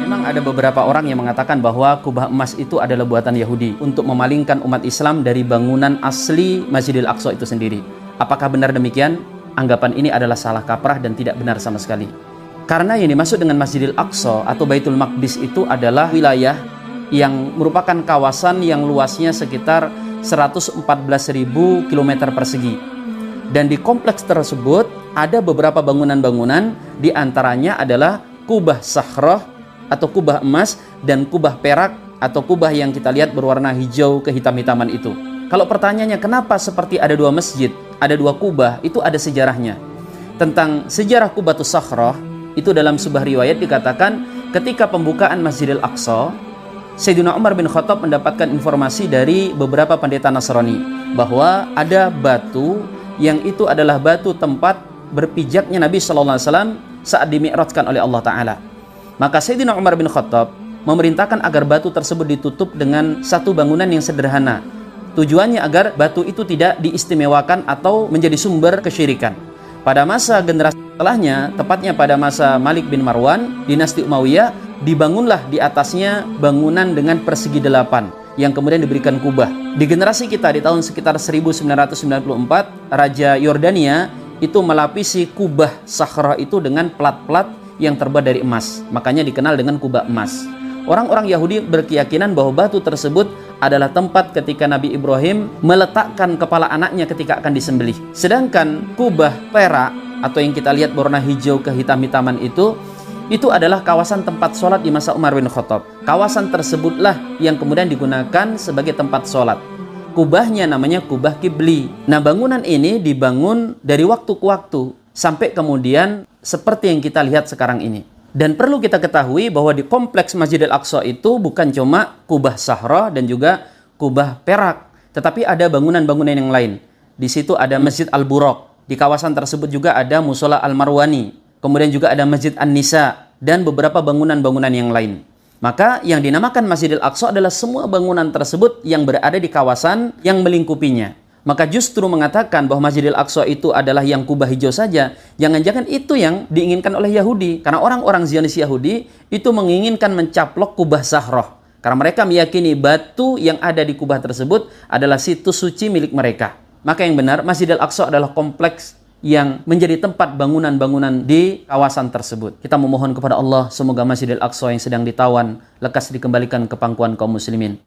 Memang ada beberapa orang yang mengatakan bahwa kubah emas itu adalah buatan Yahudi untuk memalingkan umat Islam dari bangunan asli Masjidil Aqsa itu sendiri. Apakah benar demikian? Anggapan ini adalah salah kaprah dan tidak benar sama sekali. Karena yang dimaksud dengan Masjidil Aqsa atau Baitul Maqdis itu adalah wilayah yang merupakan kawasan yang luasnya sekitar 114.000 km persegi. Dan di kompleks tersebut ada beberapa bangunan-bangunan, di antaranya adalah kubah Sahrah atau kubah emas dan kubah perak atau kubah yang kita lihat berwarna hijau kehitam-hitaman itu. Kalau pertanyaannya kenapa seperti ada dua masjid, ada dua kubah, itu ada sejarahnya. Tentang sejarah Kubatus Sahrah, itu dalam sebuah riwayat dikatakan ketika pembukaan Masjidil Aqsa, Sayyidina Umar bin Khattab mendapatkan informasi dari beberapa pendeta Nasrani bahwa ada batu yang itu adalah batu tempat berpijaknya Nabi SAW saat dimi'rajkan oleh Allah Ta'ala. Maka Sayyidina Umar bin Khattab memerintahkan agar batu tersebut ditutup dengan satu bangunan yang sederhana. Tujuannya agar batu itu tidak diistimewakan atau menjadi sumber kesyirikan. Pada masa generasi setelahnya, tepatnya pada masa Malik bin Marwan, dinasti Umayyah, dibangunlah di atasnya bangunan dengan persegi 8 yang kemudian diberikan kubah. Di generasi kita di tahun sekitar 1994, Raja Yordania itu melapisi kubah Sahrah itu dengan plat-plat yang terbuat dari emas. Makanya dikenal dengan kubah emas. Orang-orang Yahudi berkeyakinan bahwa batu tersebut adalah tempat ketika Nabi Ibrahim meletakkan kepala anaknya ketika akan disembelih. Sedangkan kubah perak atau yang kita lihat berwarna hijau kehitam-hitaman itu adalah kawasan tempat sholat di masa Umar bin Khattab. Kawasan tersebutlah yang kemudian digunakan sebagai tempat sholat. Kubahnya namanya kubah Kibli. Nah, bangunan ini dibangun dari waktu ke waktu sampai kemudian seperti yang kita lihat sekarang ini. Dan perlu kita ketahui bahwa di kompleks Masjidil Aqsa itu bukan cuma kubah Sahrah dan juga kubah perak, tetapi ada bangunan-bangunan yang lain. Di situ ada Masjid Al-Buraq. Di kawasan tersebut juga ada Musola Al-Marwani. Kemudian juga ada Masjid An-Nisa dan beberapa bangunan-bangunan yang lain. Maka yang dinamakan Masjidil Aqsa adalah semua bangunan tersebut yang berada di kawasan yang melingkupinya. Maka justru mengatakan bahwa Masjidil Aqsa itu adalah yang kubah hijau saja, jangan-jangan itu yang diinginkan oleh Yahudi. Karena orang-orang Zionis Yahudi itu menginginkan mencaplok kubah Sahrah. Karena mereka meyakini batu yang ada di kubah tersebut adalah situs suci milik mereka. Maka yang benar, Masjidil Aqsa adalah kompleks yang menjadi tempat bangunan-bangunan di kawasan tersebut. Kita memohon kepada Allah semoga Masjidil Aqsa yang sedang ditawan lekas dikembalikan ke pangkuan kaum muslimin.